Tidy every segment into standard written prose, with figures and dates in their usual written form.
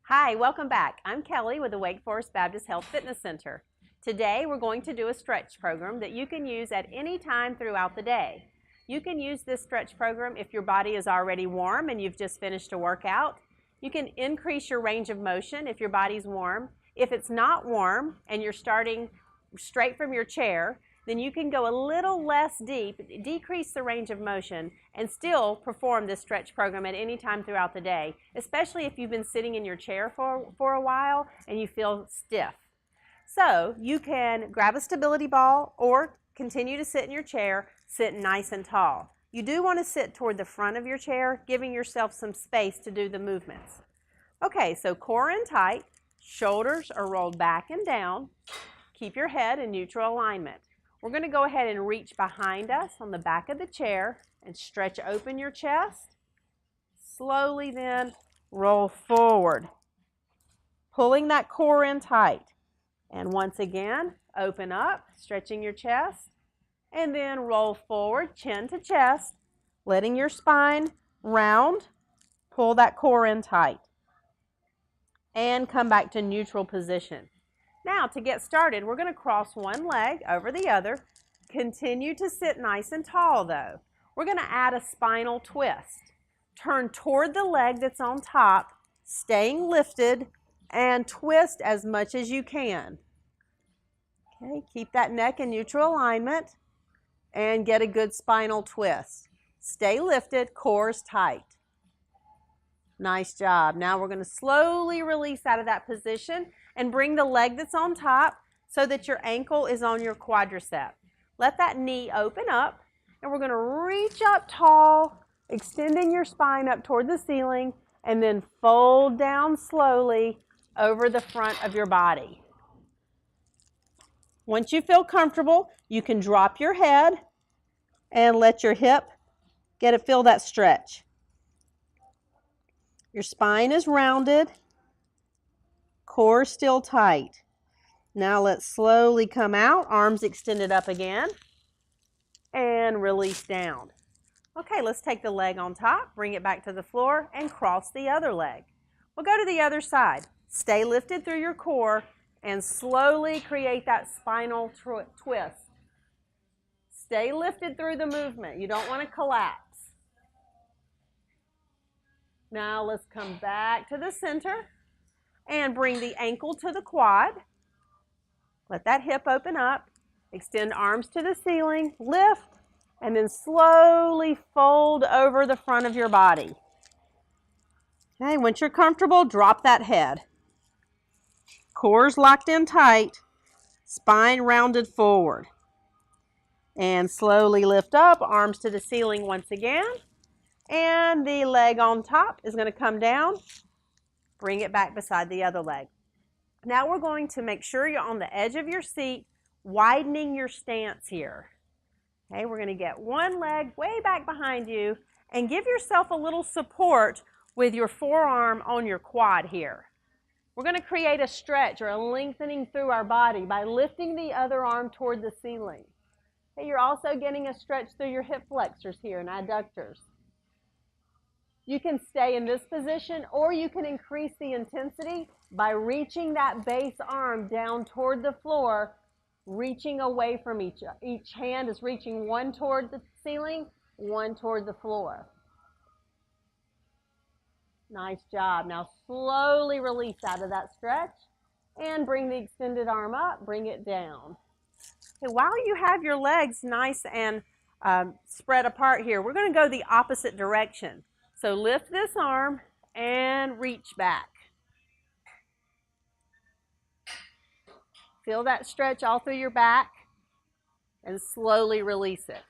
Hi, welcome back. I'm Kelly with the Wake Forest Baptist Health Fitness Center. Today we're going to do a stretch program that you can use at any time throughout the day. You can use this stretch program if your body is already warm and you've just finished a workout. You can increase your range of motion if your body's warm. If it's not warm and you're starting straight from your chair, then you can go a little less deep, decrease the range of motion, and still perform this stretch program at any time throughout the day, especially if you've been sitting in your chair for a while and you feel stiff. So you can grab a stability ball or continue to sit in your chair, sit nice and tall. You do want to sit toward the front of your chair, giving yourself some space to do the movements. Okay, so core in tight, shoulders are rolled back and down. Keep your head in neutral alignment. We're going to go ahead and reach behind us on the back of the chair and stretch open your chest. Slowly then roll forward, pulling that core in tight. And once again, open up, stretching your chest, and then roll forward, chin to chest, letting your spine round, pull that core in tight, and come back to neutral position. Now, to get started, we're going to cross one leg over the other. Continue to sit nice and tall, though. We're going to add a spinal twist. Turn toward the leg that's on top, staying lifted, and twist as much as you can. Okay, keep that neck in neutral alignment and get a good spinal twist. Stay lifted, core's tight. Nice job. Now we're going to slowly release out of that position and bring the leg that's on top so that your ankle is on your quadricep. Let that knee open up, and we're going to reach up tall, extending your spine up toward the ceiling, and then fold down slowly over the front of your body. Once you feel comfortable, you can drop your head and let your hip feel that stretch. Your spine is rounded, core still tight. Now let's slowly come out, arms extended up again, and release down. Okay, let's take the leg on top, bring it back to the floor, and cross the other leg. We'll go to the other side. Stay lifted through your core and slowly create that spinal twist. Stay lifted through the movement. You don't want to collapse. Now let's come back to the center and bring the ankle to the quad. Let that hip open up. Extend arms to the ceiling, lift, and then slowly fold over the front of your body. Okay, once you're comfortable, drop that head. Core's locked in tight, spine rounded forward. And slowly lift up, arms to the ceiling once again. And the leg on top is going to come down. Bring it back beside the other leg. Now we're going to make sure you're on the edge of your seat, widening your stance here. Okay, we're going to get one leg way back behind you and give yourself a little support with your forearm on your quad here. We're going to create a stretch or a lengthening through our body by lifting the other arm toward the ceiling. Okay, you're also getting a stretch through your hip flexors here and adductors. You can stay in this position, or you can increase the intensity by reaching that base arm down toward the floor, reaching away from each hand is reaching one toward the ceiling, one toward the floor. Nice job. Now slowly release out of that stretch and bring the extended arm up, bring it down. Okay, while you have your legs nice and spread apart here, we're going to go the opposite direction. So lift this arm and reach back. Feel that stretch all through your back and slowly release it.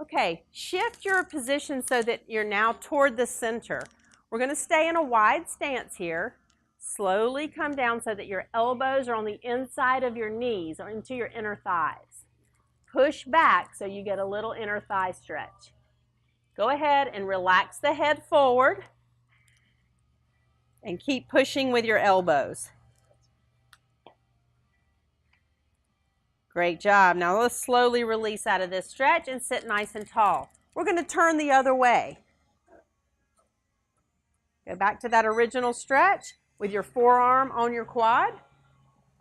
Okay, shift your position so that you're now toward the center. We're going to stay in a wide stance here. Slowly come down so that your elbows are on the inside of your knees or into your inner thighs. Push back so you get a little inner thigh stretch. Go ahead and relax the head forward and keep pushing with your elbows. Great job. Now let's slowly release out of this stretch and sit nice and tall. We're going to turn the other way. Go back to that original stretch. with your forearm on your quad.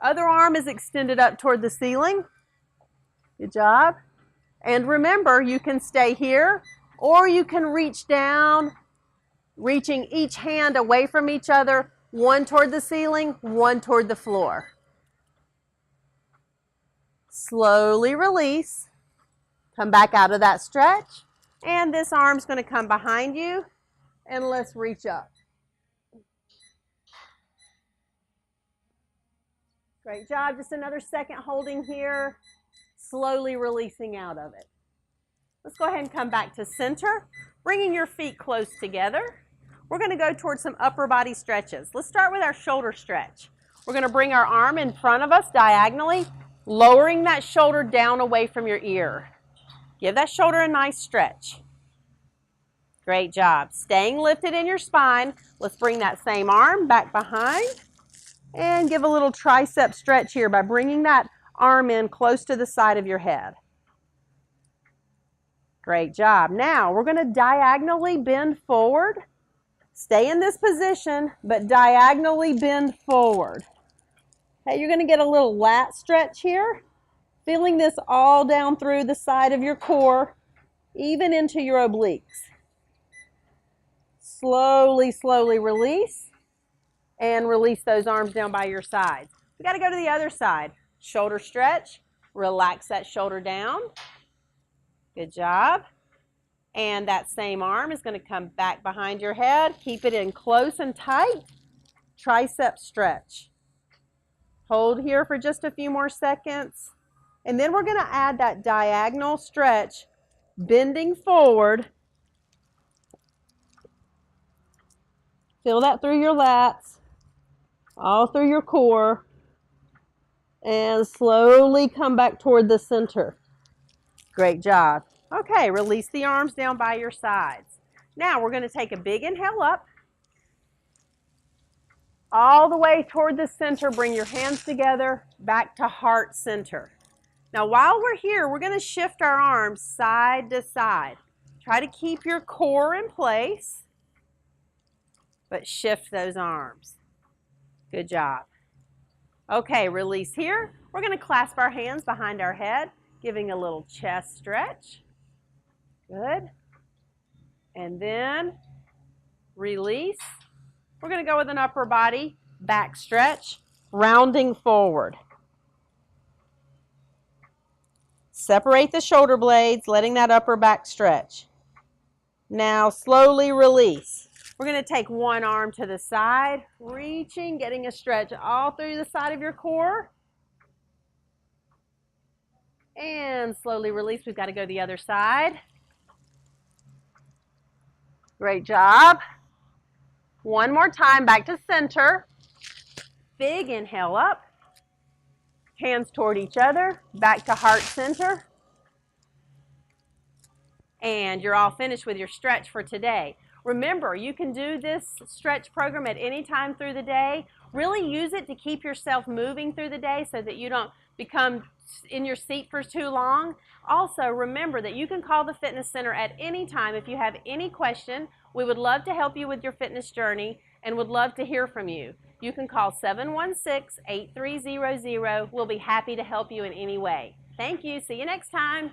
Other arm is extended up toward the ceiling. Good job. And remember, you can stay here or you can reach down, reaching each hand away from each other, one toward the ceiling, one toward the floor. Slowly release. Come back out of that stretch. And this arm's going to come behind you. And let's reach up. Great job. Just another second holding here. Slowly releasing out of it. Let's go ahead and come back to center. Bringing your feet close together. We're going to go towards some upper body stretches. Let's start with our shoulder stretch. We're going to bring our arm in front of us diagonally, lowering that shoulder down away from your ear. Give that shoulder a nice stretch. Great job. Staying lifted in your spine. Let's bring that same arm back behind and give a little tricep stretch here by bringing that arm in close to the side of your head. Great job. Now we're going to diagonally bend forward. Stay in this position, but diagonally bend forward. Okay, you're going to get a little lat stretch here. Feeling this all down through the side of your core, even into your obliques. Slowly, slowly release. And release those arms down by your sides. We got to go to the other side. Shoulder stretch. Relax that shoulder down. Good job. And that same arm is going to come back behind your head. Keep it in close and tight. Tricep stretch. Hold here for just a few more seconds. And then we're going to add that diagonal stretch, bending forward. Feel that through your lats, all through your core. And slowly come back toward the center. Great job. Okay, release the arms down by your sides. Now we're going to take a big inhale up. All the way toward the center, bring your hands together, back to heart center. Now while we're here, we're going to shift our arms side to side. Try to keep your core in place, but shift those arms. Good job. Okay, release here. We're going to clasp our hands behind our head, giving a little chest stretch. Good. And then release. We're going to go with an upper body back stretch, rounding forward. Separate the shoulder blades, letting that upper back stretch. Now slowly release. We're going to take one arm to the side, reaching, getting a stretch all through the side of your core. And slowly release. We've got to go to the other side. Great job. One more time, back to center. Big inhale up. Hands toward each other, back to heart center. And you're all finished with your stretch for today. Remember, you can do this stretch program at any time through the day. Really use it to keep yourself moving through the day so that you don't become in your seat for too long. Also, remember that you can call the fitness center at any time if you have any question. We would love to help you with your fitness journey and would love to hear from you. You can call 716-8300. We'll be happy to help you in any way. Thank you. See you next time.